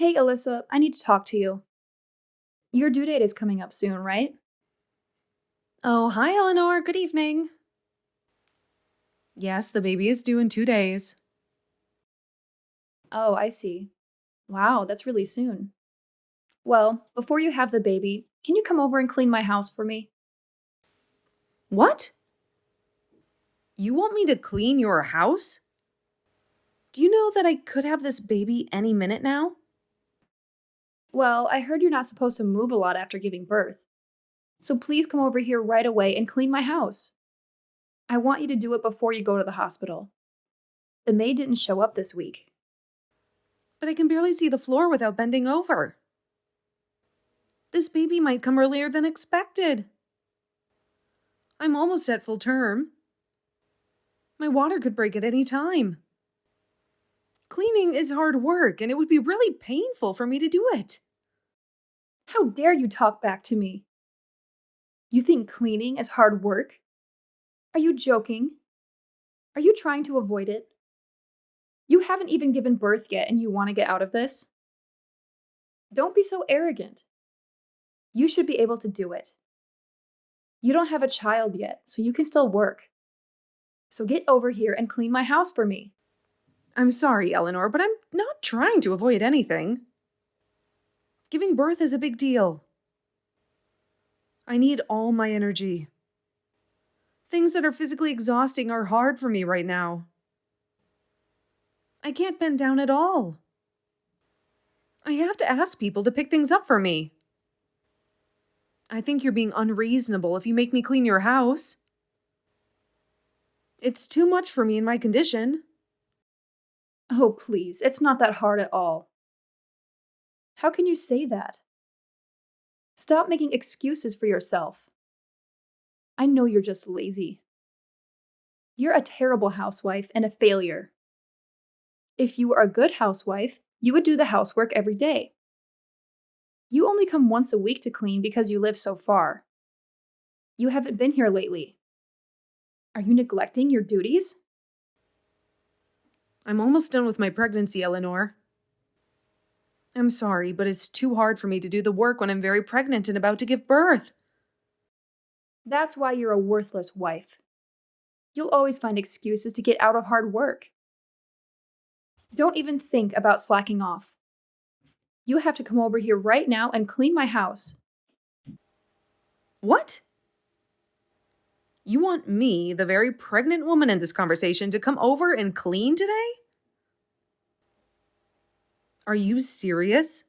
Hey, Alyssa, I need to talk to you. Your due date is coming up soon, right? Oh, hi, Eleanor. Good evening. Yes, the baby is due in 2 days. Oh, I see. Wow, that's really soon. Well, before you have the baby, can you come over and clean my house for me? What? You want me to clean your house? Do you know that I could have this baby any minute now? Well, I heard you're not supposed to move a lot after giving birth. So please come over here right away and clean my house. I want you to do it before you go to the hospital. The maid didn't show up this week. But I can barely see the floor without bending over. This baby might come earlier than expected. I'm almost at full term. My water could break at any time. Cleaning is hard work, and it would be really painful for me to do it. How dare you talk back to me? You think cleaning is hard work? Are you joking? Are you trying to avoid it? You haven't even given birth yet and you want to get out of this? Don't be so arrogant. You should be able to do it. You don't have a child yet, so you can still work. So get over here and clean my house for me. I'm sorry, Eleanor, but I'm not trying to avoid anything. Giving birth is a big deal. I need all my energy. Things that are physically exhausting are hard for me right now. I can't bend down at all. I have to ask people to pick things up for me. I think you're being unreasonable if you make me clean your house. It's too much for me in my condition. Oh, please, it's not that hard at all. How can you say that? Stop making excuses for yourself. I know you're just lazy. You're a terrible housewife and a failure. If you were a good housewife, you would do the housework every day. You only come once a week to clean because you live so far. You haven't been here lately. Are you neglecting your duties? I'm almost done with my pregnancy, Eleanor. I'm sorry, but it's too hard for me to do the work when I'm very pregnant and about to give birth. That's why you're a worthless wife. You'll always find excuses to get out of hard work. Don't even think about slacking off. You have to come over here right now and clean my house. What? You want me, the very pregnant woman in this conversation, to come over and clean today? Are you serious?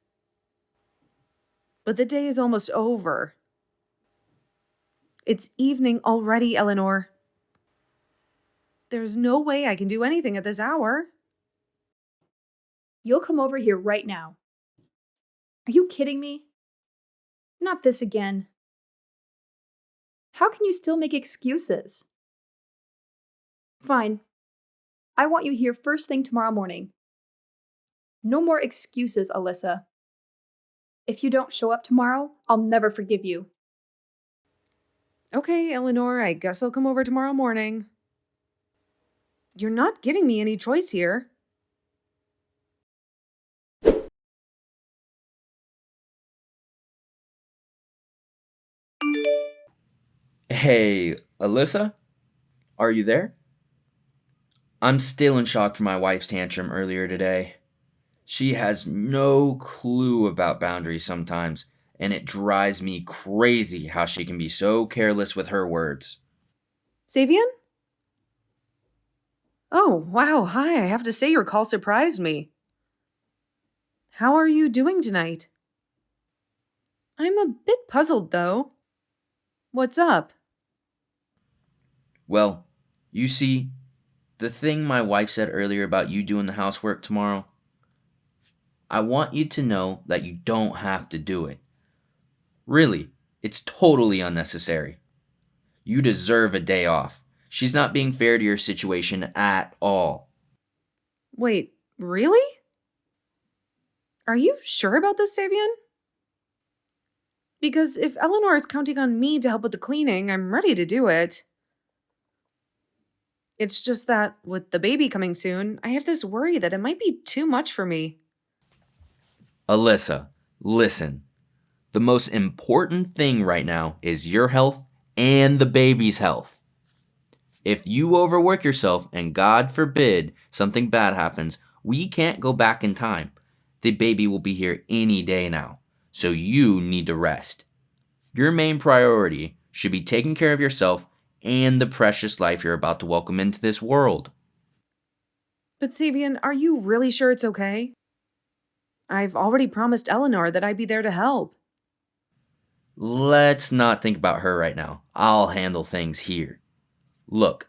But the day is almost over. It's evening already, Eleanor. There's no way I can do anything at this hour. You'll come over here right now. Are you kidding me? Not this again. How can you still make excuses? Fine. I want you here first thing tomorrow morning. No more excuses, Alyssa. If you don't show up tomorrow, I'll never forgive you. Okay, Eleanor, I guess I'll come over tomorrow morning. You're not giving me any choice here. Hey, Alyssa? Are you there? I'm still in shock from my wife's tantrum earlier today. She has no clue about boundaries sometimes, and it drives me crazy how she can be so careless with her words. Savian? Oh, wow, hi, I have to say your call surprised me. How are you doing tonight? I'm a bit puzzled, though. What's up? Well, you see, the thing my wife said earlier about you doing the housework tomorrow, I want you to know that you don't have to do it. Really, it's totally unnecessary. You deserve a day off. She's not being fair to your situation at all. Wait, really? Are you sure about this, Savian? Because if Eleanor is counting on me to help with the cleaning, I'm ready to do it. It's just that, with the baby coming soon, I have this worry that it might be too much for me. Alyssa, listen. The most important thing right now is your health and the baby's health. If you overwork yourself and God forbid something bad happens, we can't go back in time. The baby will be here any day now, so you need to rest. Your main priority should be taking care of yourself and the precious life you're about to welcome into this world. But Savian, are you really sure it's okay? I've already promised Eleanor that I'd be there to help. Let's not think about her right now. I'll handle things here. Look,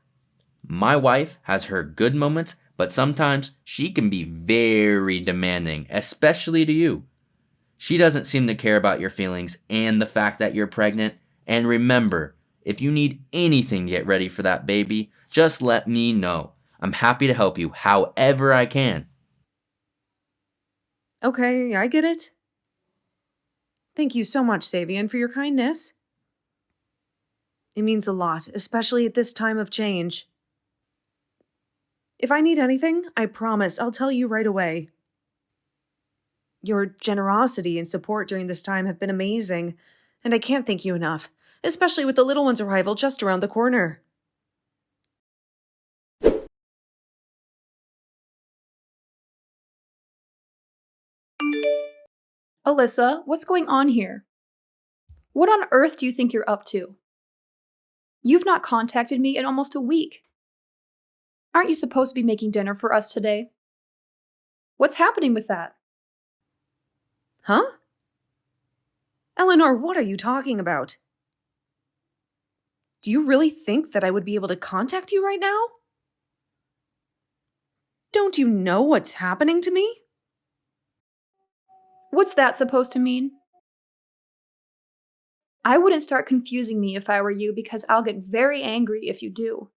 my wife has her good moments, but sometimes she can be very demanding, especially to you. She doesn't seem to care about your feelings and the fact that you're pregnant. And remember, if you need anything to get ready for that baby, just let me know. I'm happy to help you however I can. Okay, I get it. Thank you so much, Savian, for your kindness. It means a lot, especially at this time of change. If I need anything, I promise I'll tell you right away. Your generosity and support during this time have been amazing, and I can't thank you enough, especially with the little one's arrival just around the corner. Alyssa, what's going on here? What on earth do you think you're up to? You've not contacted me in almost a week. Aren't you supposed to be making dinner for us today? What's happening with that? Huh? Eleanor, what are you talking about? Do you really think that I would be able to contact you right now? Don't you know what's happening to me? What's that supposed to mean? I wouldn't start confusing me if I were you because I'll get very angry if you do.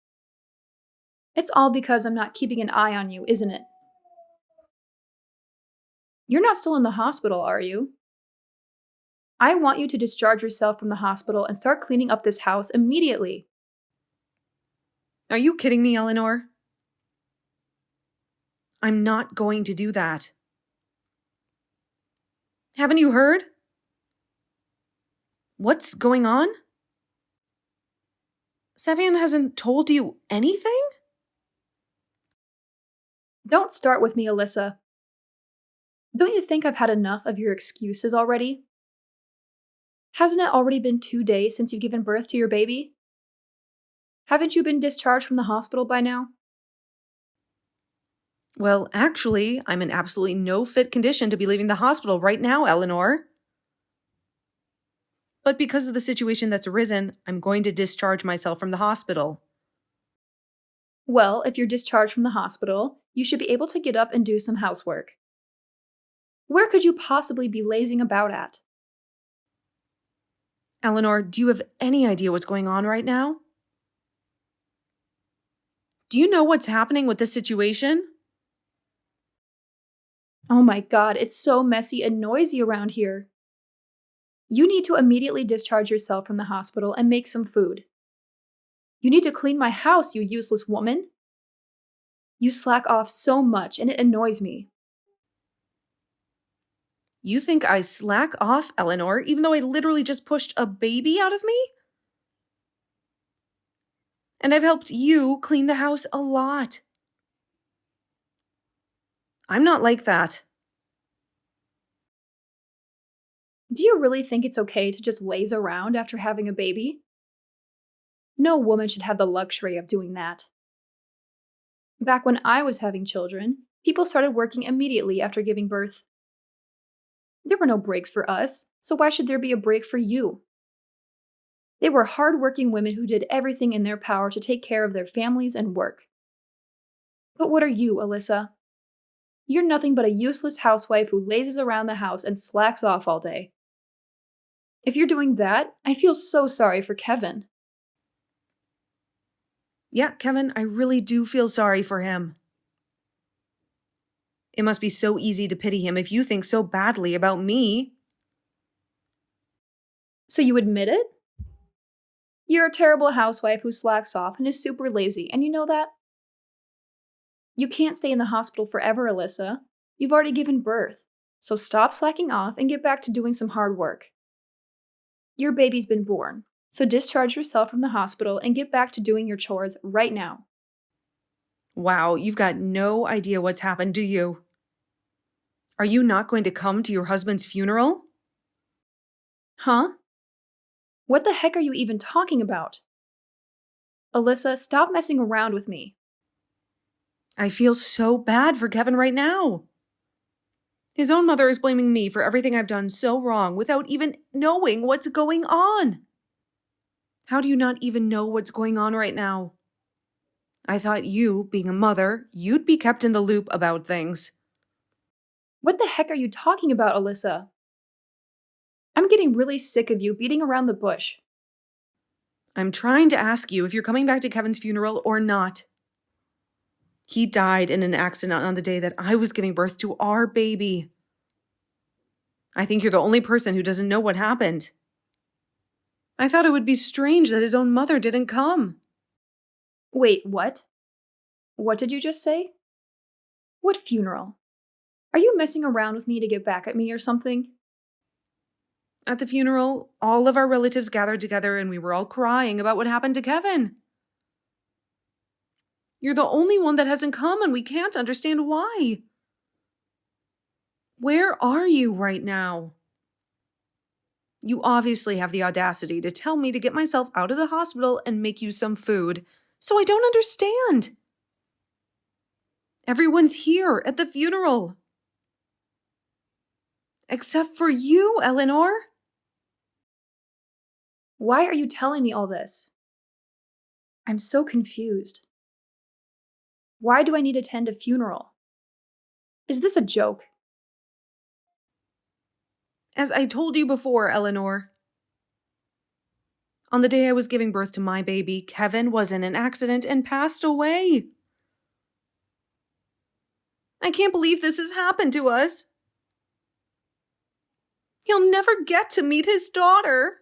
It's all because I'm not keeping an eye on you, isn't it? You're not still in the hospital, are you? I want you to discharge yourself from the hospital and start cleaning up this house immediately. Are you kidding me, Eleanor? I'm not going to do that. Haven't you heard? What's going on? Savian hasn't told you anything? Don't start with me, Alyssa. Don't you think I've had enough of your excuses already? Hasn't it already been 2 days since you've given birth to your baby? Haven't you been discharged from the hospital by now? Well, actually, I'm in absolutely no fit condition to be leaving the hospital right now, Eleanor. But because of the situation that's arisen, I'm going to discharge myself from the hospital. Well, if you're discharged from the hospital, you should be able to get up and do some housework. Where could you possibly be lazing about at? Eleanor, do you have any idea what's going on right now? Do you know what's happening with this situation? Oh my god, it's so messy and noisy around here. You need to immediately discharge yourself from the hospital and make some food. You need to clean my house, you useless woman. You slack off so much and it annoys me. You think I slack off, Eleanor, even though I literally just pushed a baby out of me? And I've helped you clean the house a lot. I'm not like that. Do you really think it's okay to just laze around after having a baby? No woman should have the luxury of doing that. Back when I was having children, people started working immediately after giving birth. There were no breaks for us, so why should there be a break for you? They were hard-working women who did everything in their power to take care of their families and work. But what are you, Alyssa? You're nothing but a useless housewife who lazes around the house and slacks off all day. If you're doing that, I feel so sorry for Kevin. Yeah, Kevin, I really do feel sorry for him. It must be so easy to pity him if you think so badly about me. So you admit it? You're a terrible housewife who slacks off and is super lazy, and you know that? You can't stay in the hospital forever, Alyssa. You've already given birth, So stop slacking off and get back to doing some hard work. Your baby's been born, so discharge yourself from the hospital and get back to doing your chores right now. Wow, you've got no idea what's happened, do you? Are you not going to come to your husband's funeral? Huh? What the heck are you even talking about? Alyssa, stop messing around with me. I feel so bad for Kevin right now. His own mother is blaming me for everything I've done so wrong without even knowing what's going on. How do you not even know what's going on right now? I thought you, being a mother, you'd be kept in the loop about things. What the heck are you talking about, Alyssa? I'm getting really sick of you beating around the bush. I'm trying to ask you if you're coming back to Kevin's funeral or not. He died in an accident on the day that I was giving birth to our baby. I think you're the only person who doesn't know what happened. I thought it would be strange that his own mother didn't come. Wait, what? What did you just say? What funeral? Are you messing around with me to get back at me or something? At the funeral, all of our relatives gathered together and we were all crying about what happened to Kevin. You're the only one that hasn't come and we can't understand why. Where are you right now? You obviously have the audacity to tell me to get myself out of the hospital and make you some food, so I don't understand. Everyone's here at the funeral. Except for you, Eleanor. Why are you telling me all this? I'm so confused. Why do I need to attend a funeral? Is this a joke? As I told you before, Eleanor. On the day I was giving birth to my baby, Kevin was in an accident and passed away. I can't believe this has happened to us. He'll never get to meet his daughter.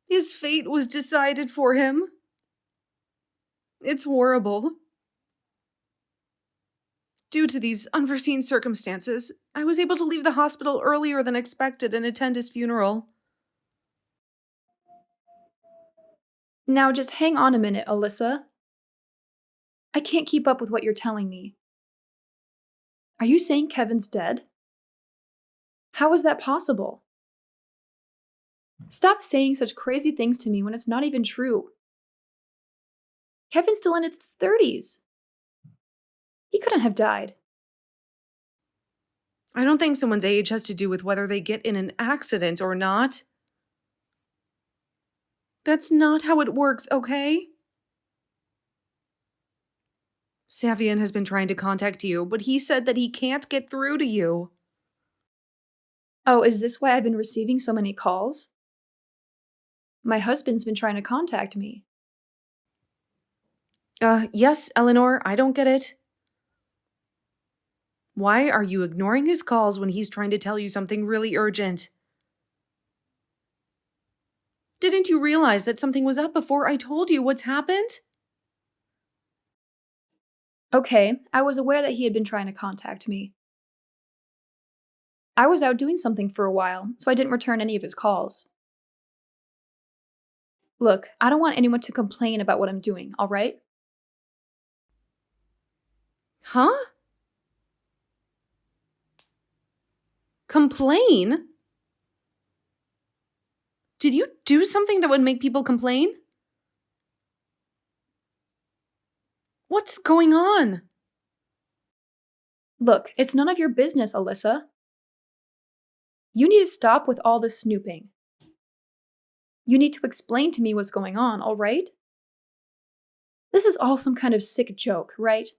His fate was decided for him. It's horrible. Due to these unforeseen circumstances, I was able to leave the hospital earlier than expected and attend his funeral. Now just hang on a minute, Alyssa. I can't keep up with what you're telling me. Are you saying Kevin's dead? How is that possible? Stop saying such crazy things to me when it's not even true. Kevin's still in his 30s. He couldn't have died. I don't think someone's age has to do with whether they get in an accident or not. That's not how it works, okay? Savian has been trying to contact you, but he said that he can't get through to you. Oh, is this why I've been receiving so many calls? My husband's been trying to contact me. Yes, Eleanor, I don't get it. Why are you ignoring his calls when he's trying to tell you something really urgent? Didn't you realize that something was up before I told you what's happened? Okay, I was aware that he had been trying to contact me. I was out doing something for a while, so I didn't return any of his calls. Look, I don't want anyone to complain about what I'm doing, alright? Huh? Complain? Did you do something that would make people complain? What's going on? Look, it's none of your business, Alyssa. You need to stop with all this snooping. You need to explain to me what's going on, alright? This is all some kind of sick joke, right?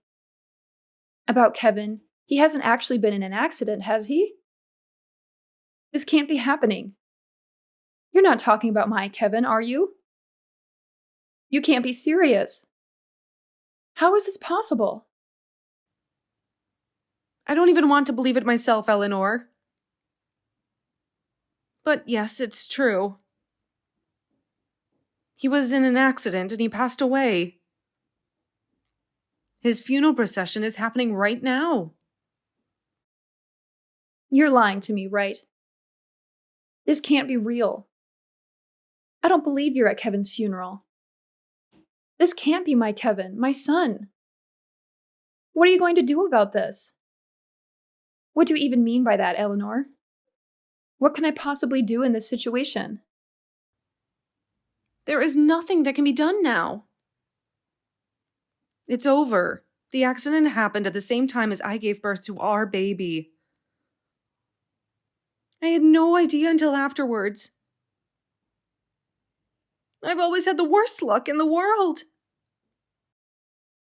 About Kevin. He hasn't actually been in an accident, has he? This can't be happening. You're not talking about my Kevin, are you? You can't be serious. How is this possible? I don't even want to believe it myself, Eleanor. But yes, it's true. He was in an accident and he passed away. His funeral procession is happening right now. You're lying to me, right? This can't be real. I don't believe you're at Kevin's funeral. This can't be my Kevin, my son. What are you going to do about this? What do you even mean by that, Eleanor? What can I possibly do in this situation? There is nothing that can be done now. It's over. The accident happened at the same time as I gave birth to our baby. I had no idea until afterwards. I've always had the worst luck in the world.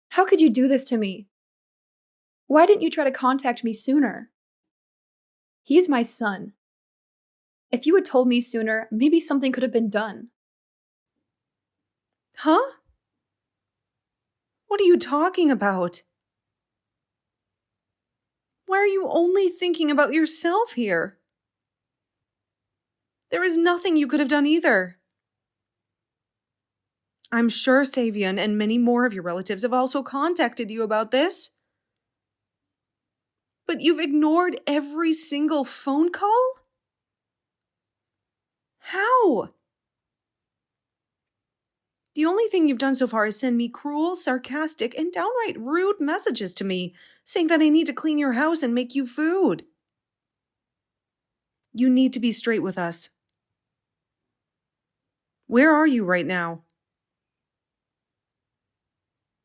How could you do this to me? Why didn't you try to contact me sooner? He's my son. If you had told me sooner, maybe something could have been done. Huh? What are you talking about? Why are you only thinking about yourself here? There is nothing you could have done either. I'm sure Savian and many more of your relatives have also contacted you about this. But you've ignored every single phone call? How? The only thing you've done so far is send me cruel, sarcastic, and downright rude messages to me, saying that I need to clean your house and make you food. You need to be straight with us. Where are you right now?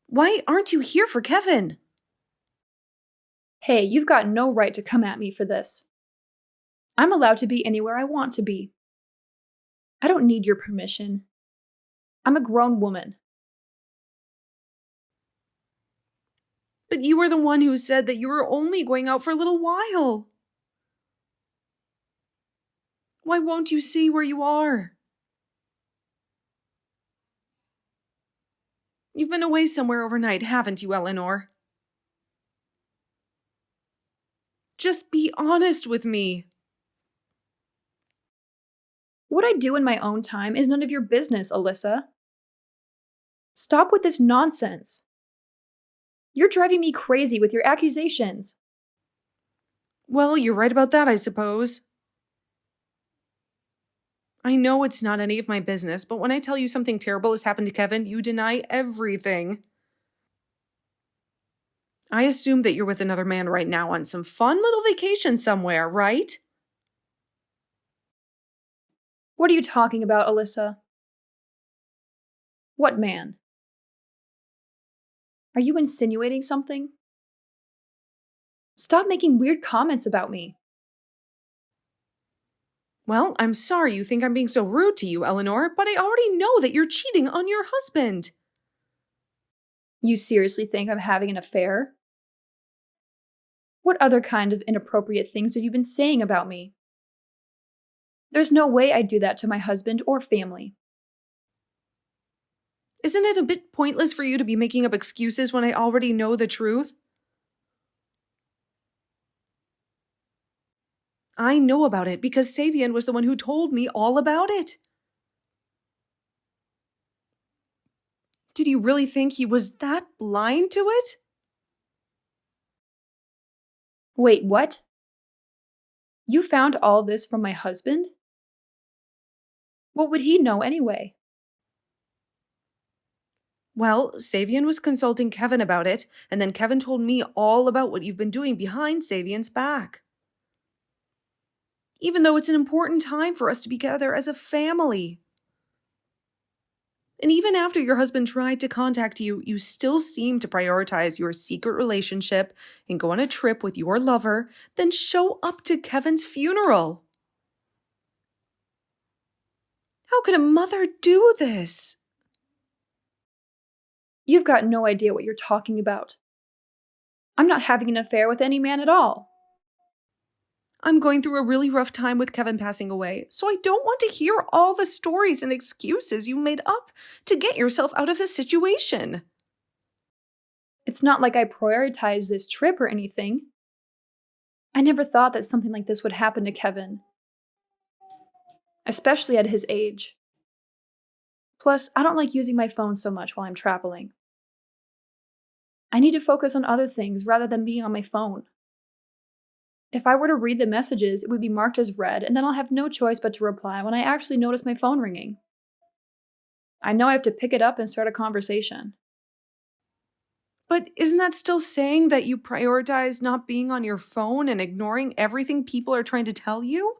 Why aren't you here for Kevin? Hey, you've got no right to come at me for this. I'm allowed to be anywhere I want to be. I don't need your permission. I'm a grown woman. But you were the one who said that you were only going out for a little while. Why won't you see where you are? You've been away somewhere overnight, haven't you, Eleanor? Just be honest with me. What I do in my own time is none of your business, Alyssa. Stop with this nonsense. You're driving me crazy with your accusations. Well, you're right about that, I suppose. I know it's not any of my business, but when I tell you something terrible has happened to Kevin, you deny everything. I assume that you're with another man right now on some fun little vacation somewhere, right? What are you talking about, Alyssa? What man? Are you insinuating something? Stop making weird comments about me. Well, I'm sorry you think I'm being so rude to you, Eleanor, but I already know that you're cheating on your husband. You seriously think I'm having an affair? What other kind of inappropriate things have you been saying about me? There's no way I'd do that to my husband or family. Isn't it a bit pointless for you to be making up excuses when I already know the truth? I know about it because Savian was the one who told me all about it. Did you really think he was that blind to it? Wait, what? You found all this from my husband? What would he know anyway? Well, Savian was consulting Kevin about it, and then Kevin told me all about what you've been doing behind Savian's back. Even though it's an important time for us to be together as a family. And even after your husband tried to contact you, you still seem to prioritize your secret relationship and go on a trip with your lover, then show up to Kevin's funeral. How could a mother do this? You've got no idea what you're talking about. I'm not having an affair with any man at all. I'm going through a really rough time with Kevin passing away, so I don't want to hear all the stories and excuses you made up to get yourself out of this situation. It's not like I prioritized this trip or anything. I never thought that something like this would happen to Kevin. Especially at his age. Plus, I don't like using my phone so much while I'm traveling. I need to focus on other things rather than being on my phone. If I were to read the messages, it would be marked as read, and then I'll have no choice but to reply when I actually notice my phone ringing. I know I have to pick it up and start a conversation. But isn't that still saying that you prioritize not being on your phone and ignoring everything people are trying to tell you?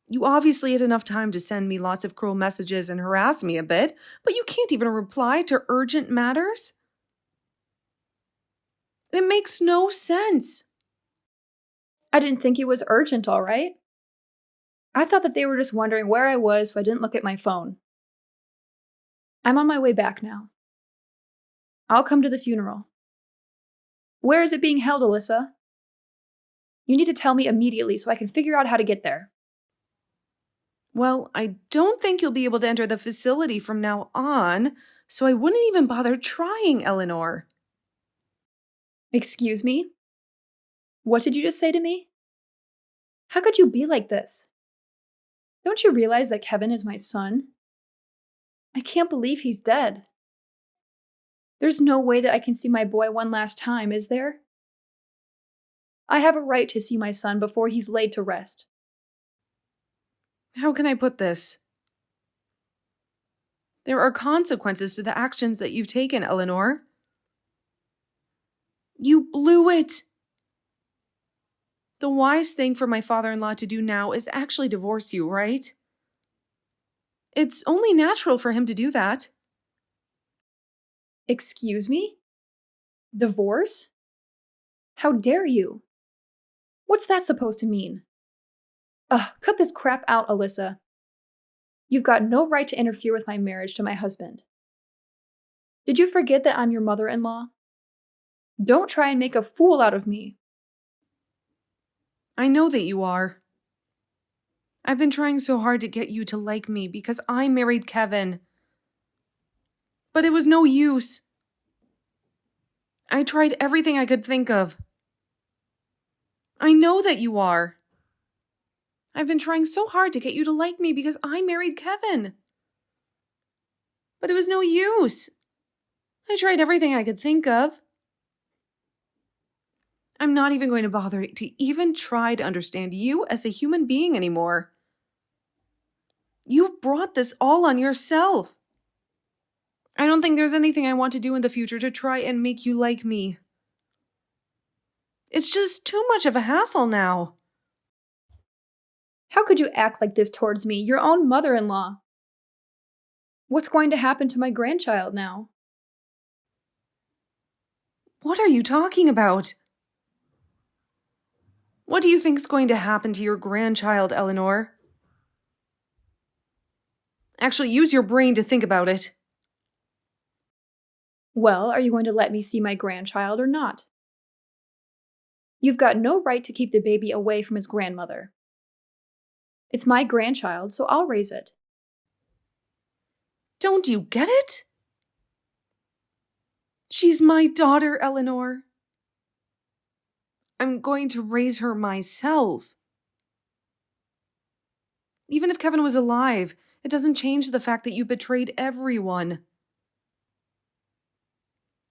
You obviously had enough time to send me lots of cruel messages and harass me a bit, but you can't even reply to urgent matters? It makes no sense. I didn't think it was urgent, all right? I thought that they were just wondering where I was, so I didn't look at my phone. I'm on my way back now. I'll come to the funeral. Where is it being held, Alyssa? You need to tell me immediately so I can figure out how to get there. Well, I don't think you'll be able to enter the facility from now on, so I wouldn't even bother trying, Eleanor. Excuse me? What did you just say to me? How could you be like this? Don't you realize that Kevin is my son? I can't believe he's dead. There's no way that I can see my boy one last time, is there? I have a right to see my son before he's laid to rest. How can I put this? There are consequences to the actions that you've taken, Eleanor. You blew it. The wise thing for my father-in-law to do now is actually divorce you, right? It's only natural for him to do that. Excuse me? Divorce? How dare you? What's that supposed to mean? Ugh, cut this crap out, Alyssa. You've got no right to interfere with my marriage to my husband. Did you forget that I'm your mother-in-law? Don't try and make a fool out of me. I know that you are. I've been trying so hard to get you to like me because I married Kevin. But it was no use. I tried everything I could think of. I know that you are. I've been trying so hard to get you to like me because I married Kevin. But it was no use. I tried everything I could think of. I'm not even going to bother to even try to understand you as a human being anymore. You've brought this all on yourself. I don't think there's anything I want to do in the future to try and make you like me. It's just too much of a hassle now. How could you act like this towards me, your own mother-in-law? What's going to happen to my grandchild now? What are you talking about? What do you think's going to happen to your grandchild, Eleanor? Actually, use your brain to think about it. Well, are you going to let me see my grandchild or not? You've got no right to keep the baby away from his grandmother. It's my grandchild, so I'll raise it. Don't you get it? She's my daughter, Eleanor. I'm going to raise her myself. Even if Kevin was alive, it doesn't change the fact that you betrayed everyone.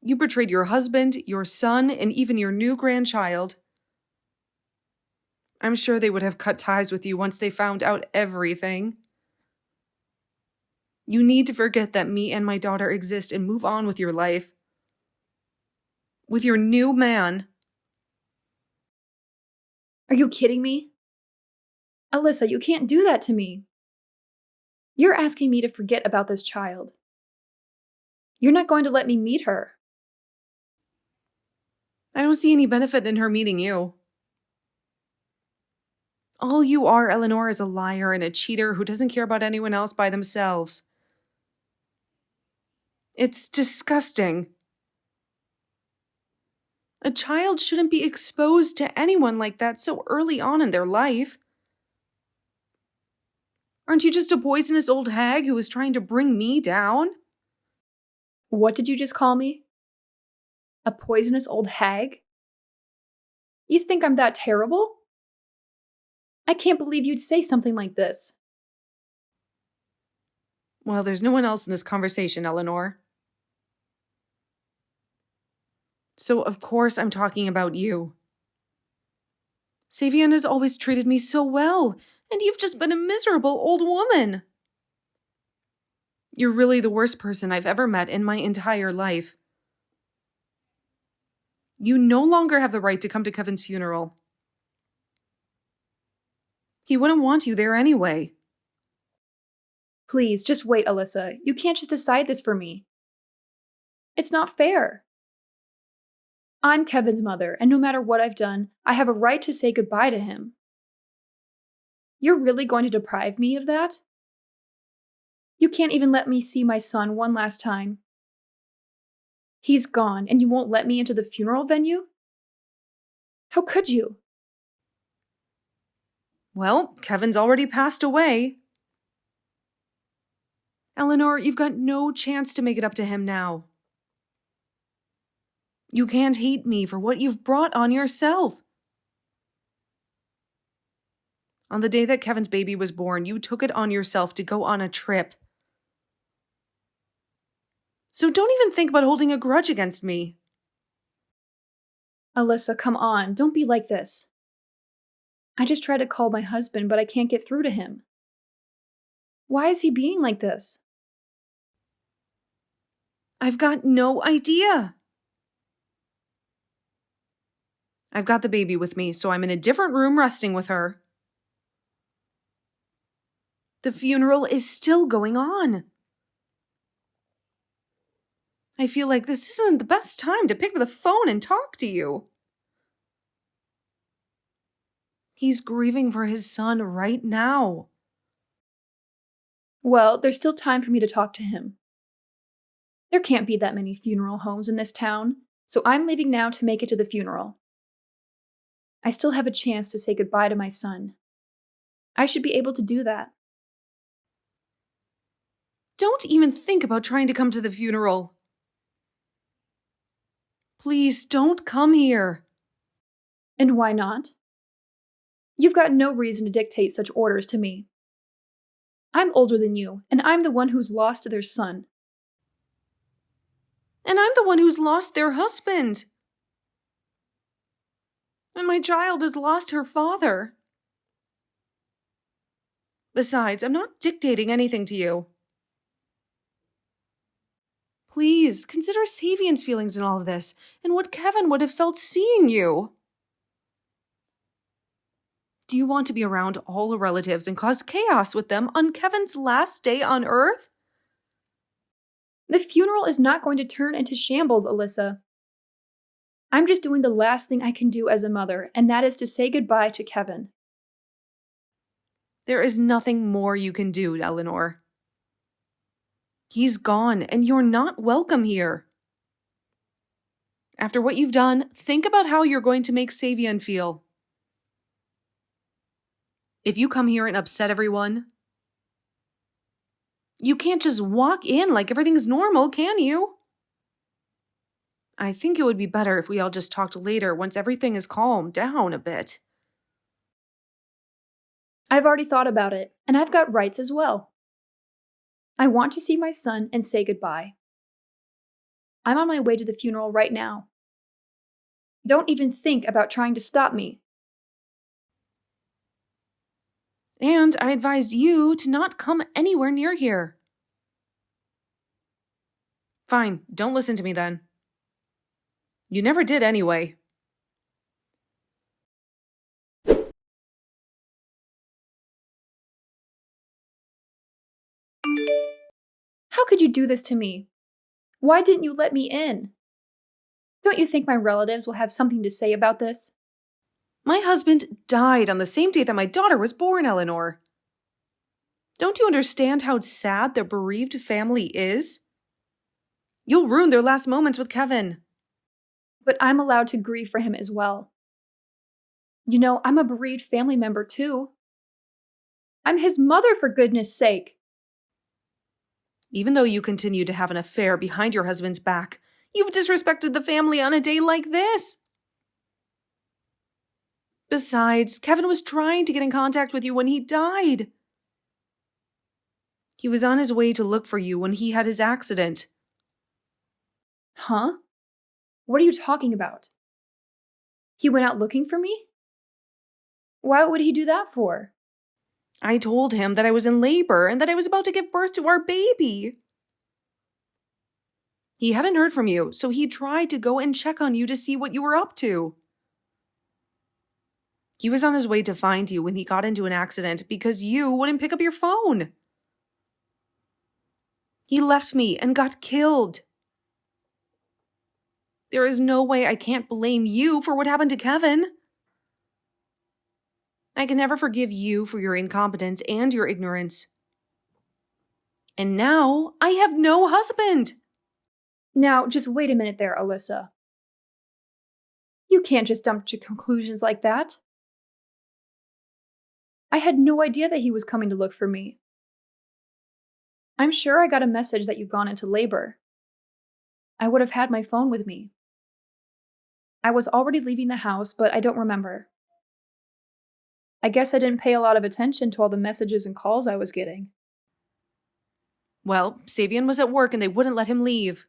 You betrayed your husband, your son, and even your new grandchild. I'm sure they would have cut ties with you once they found out everything. You need to forget that me and my daughter exist and move on with your life. With your new man. Are you kidding me? Alyssa, you can't do that to me. You're asking me to forget about this child. You're not going to let me meet her. I don't see any benefit in her meeting you. All you are, Eleanor, is a liar and a cheater who doesn't care about anyone else by themselves. It's disgusting. A child shouldn't be exposed to anyone like that so early on in their life. Aren't you just a poisonous old hag who was trying to bring me down? What did you just call me? A poisonous old hag? You think I'm that terrible? I can't believe you'd say something like this. Well, there's no one else in this conversation, Eleanor. So, of course, I'm talking about you. Savian has always treated me so well, and you've just been a miserable old woman. You're really the worst person I've ever met in my entire life. You no longer have the right to come to Kevin's funeral. He wouldn't want you there anyway. Please, just wait, Alyssa. You can't just decide this for me. It's not fair. I'm Kevin's mother, and no matter what I've done, I have a right to say goodbye to him. You're really going to deprive me of that? You can't even let me see my son one last time. He's gone, and you won't let me into the funeral venue? How could you? Well, Kevin's already passed away. Eleanor, you've got no chance to make it up to him now. You can't hate me for what you've brought on yourself. On the day that Kevin's baby was born, you took it on yourself to go on a trip. So don't even think about holding a grudge against me. Alyssa, come on, don't be like this. I just tried to call my husband, but I can't get through to him. Why is he being like this? I've got no idea. I've got the baby with me, so I'm in a different room resting with her. The funeral is still going on. I feel like this isn't the best time to pick up the phone and talk to you. He's grieving for his son right now. Well, there's still time for me to talk to him. There can't be that many funeral homes in this town, so I'm leaving now to make it to the funeral. I still have a chance to say goodbye to my son. I should be able to do that. Don't even think about trying to come to the funeral. Please don't come here. And why not? You've got no reason to dictate such orders to me. I'm older than you, and I'm the one who's lost their son. And I'm the one who's lost their husband. And my child has lost her father. Besides, I'm not dictating anything to you. Please, consider Savian's feelings in all of this, and what Kevin would have felt seeing you. Do you want to be around all the relatives and cause chaos with them on Kevin's last day on Earth? The funeral is not going to turn into shambles, Alyssa. I'm just doing the last thing I can do as a mother, and that is to say goodbye to Kevin. There is nothing more you can do, Eleanor. He's gone, and you're not welcome here. After what you've done, think about how you're going to make Savian feel. If you come here and upset everyone, you can't just walk in like everything's normal, can you? I think it would be better if we all just talked later once everything is calmed down a bit. I've already thought about it, and I've got rights as well. I want to see my son and say goodbye. I'm on my way to the funeral right now. Don't even think about trying to stop me. And I advised you to not come anywhere near here. Fine, don't listen to me then. You never did anyway. How could you do this to me? Why didn't you let me in? Don't you think my relatives will have something to say about this? My husband died on the same day that my daughter was born, Eleanor. Don't you understand how sad their bereaved family is? You'll ruin their last moments with Kevin. But I'm allowed to grieve for him as well. You know, I'm a bereaved family member too. I'm his mother, for goodness sake. Even though you continue to have an affair behind your husband's back, you've disrespected the family on a day like this. Besides, Kevin was trying to get in contact with you when he died. He was on his way to look for you when he had his accident. Huh? What are you talking about? He went out looking for me? Why would he do that for? I told him that I was in labor and that I was about to give birth to our baby. He hadn't heard from you, so he tried to go and check on you to see what you were up to. He was on his way to find you when he got into an accident because you wouldn't pick up your phone. He left me and got killed. There is no way I can't blame you for what happened to Kevin. I can never forgive you for your incompetence and your ignorance. And now I have no husband. Now, just wait a minute there, Alyssa. You can't just jump to conclusions like that. I had no idea that he was coming to look for me. I'm sure I got a message that you'd gone into labor. I would have had my phone with me. I was already leaving the house, but I don't remember. I guess I didn't pay a lot of attention to all the messages and calls I was getting. Well, Savian was at work and they wouldn't let him leave.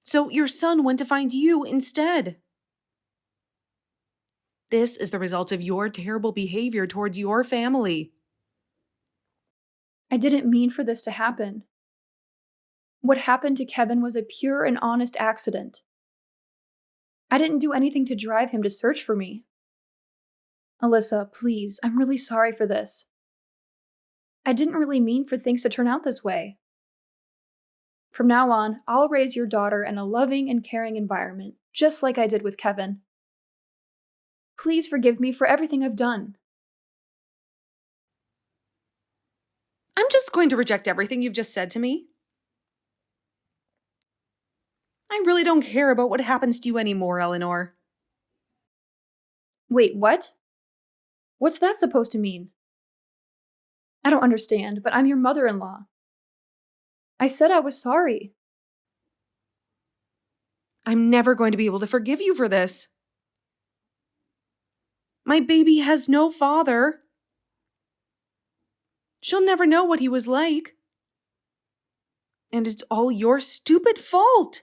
So your son went to find you instead. This is the result of your terrible behavior towards your family. I didn't mean for this to happen. What happened to Kevin was a pure and honest accident. I didn't do anything to drive him to search for me. Alyssa, please, I'm really sorry for this. I didn't really mean for things to turn out this way. From now on, I'll raise your daughter in a loving and caring environment, just like I did with Kevin. Please forgive me for everything I've done. I'm just going to reject everything you've just said to me. I really don't care about what happens to you anymore, Eleanor. Wait, what? What's that supposed to mean? I don't understand, but I'm your mother-in-law. I said I was sorry. I'm never going to be able to forgive you for this. My baby has no father. She'll never know what he was like. And it's all your stupid fault.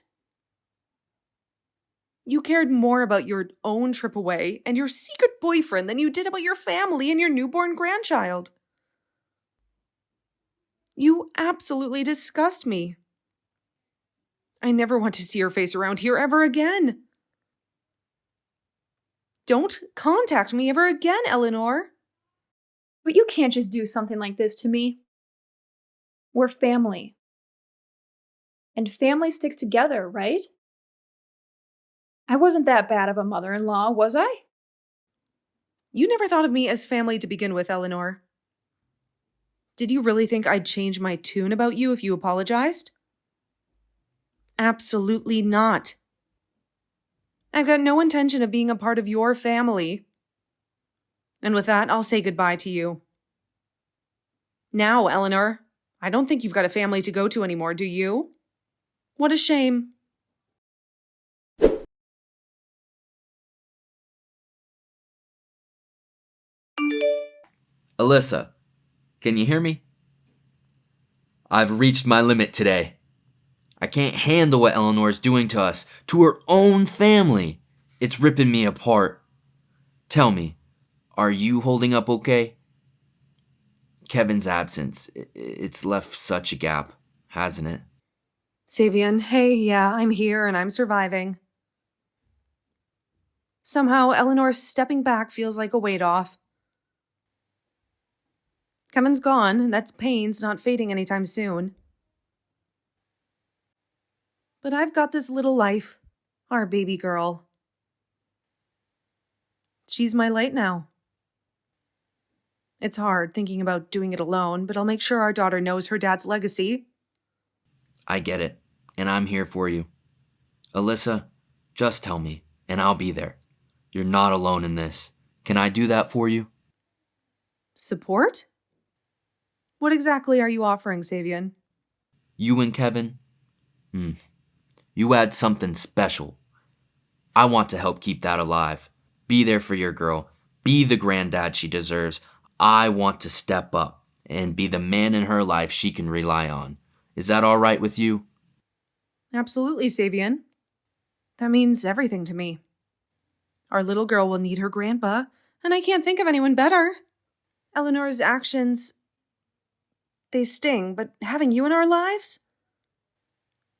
You cared more about your own trip away and your secret boyfriend than you did about your family and your newborn grandchild. You absolutely disgust me. I never want to see your face around here ever again. Don't contact me ever again, Eleanor. But you can't just do something like this to me. We're family. And family sticks together, right? I wasn't that bad of a mother-in-law, was I? You never thought of me as family to begin with, Eleanor. Did you really think I'd change my tune about you if you apologized? Absolutely not. I've got no intention of being a part of your family. And with that, I'll say goodbye to you. Now, Eleanor, I don't think you've got a family to go to anymore, do you? What a shame. Alyssa, can you hear me? I've reached my limit today. I can't handle what Eleanor's doing to us, to her own family. It's ripping me apart. Tell me, are you holding up okay? Kevin's absence, it's left such a gap, hasn't it? Savian, hey, yeah, I'm here and I'm surviving. Somehow, Eleanor stepping back feels like a weight off. Kevin's gone, and that pain's not fading anytime soon. But I've got this little life, our baby girl. She's my light now. It's hard thinking about doing it alone, but I'll make sure our daughter knows her dad's legacy. I get it, and I'm here for you. Alyssa, just tell me, and I'll be there. You're not alone in this. Can I do that for you? Support? What exactly are you offering, Savian? You and Kevin? You add something special. I want to help keep that alive. Be there for your girl. Be the granddad she deserves. I want to step up and be the man in her life she can rely on. Is that all right with you? Absolutely, Savian. That means everything to me. Our little girl will need her grandpa, and I can't think of anyone better. Eleanor's actions, they sting, but having you in our lives?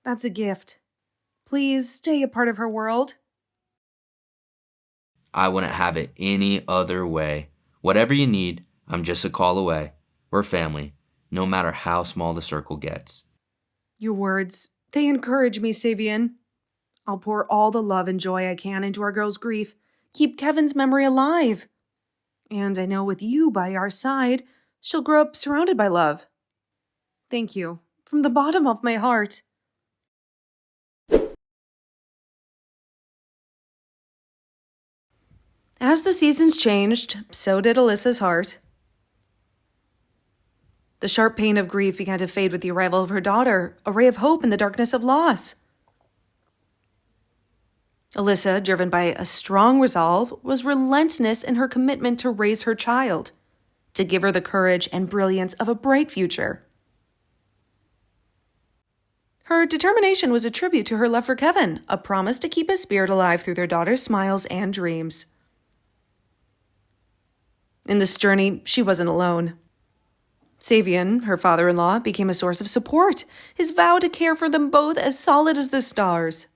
That's a gift. Please stay a part of her world. I wouldn't have it any other way. Whatever you need, I'm just a call away. We're family, no matter how small the circle gets. Your words, they encourage me, Savian. I'll pour all the love and joy I can into our girl's grief, keep Kevin's memory alive. And I know with you by our side, she'll grow up surrounded by love. Thank you, from the bottom of my heart. As the seasons changed, so did Alyssa's heart. The sharp pain of grief began to fade with the arrival of her daughter, a ray of hope in the darkness of loss. Alyssa, driven by a strong resolve, was relentless in her commitment to raise her child, to give her the courage and brilliance of a bright future. Her determination was a tribute to her love for Kevin, a promise to keep his spirit alive through their daughter's smiles and dreams. In this journey, she wasn't alone. Savian, her father-in-law, became a source of support, his vow to care for them both as solid as the stars.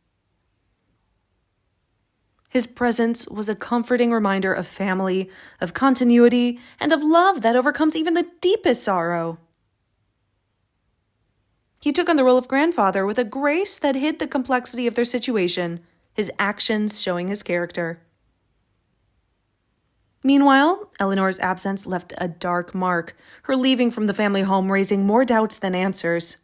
His presence was a comforting reminder of family, of continuity, and of love that overcomes even the deepest sorrow. He took on the role of grandfather with a grace that hid the complexity of their situation, his actions showing his character. Meanwhile, Eleanor's absence left a dark mark, her leaving from the family home raising more doubts than answers.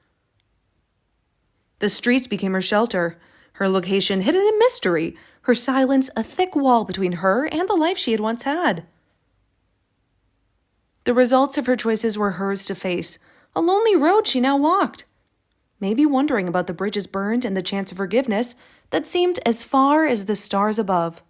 The streets became her shelter, her location hidden in mystery, her silence a thick wall between her and the life she had once had. The results of her choices were hers to face, a lonely road she now walked, maybe wondering about the bridges burned and the chance of forgiveness that seemed as far as the stars above.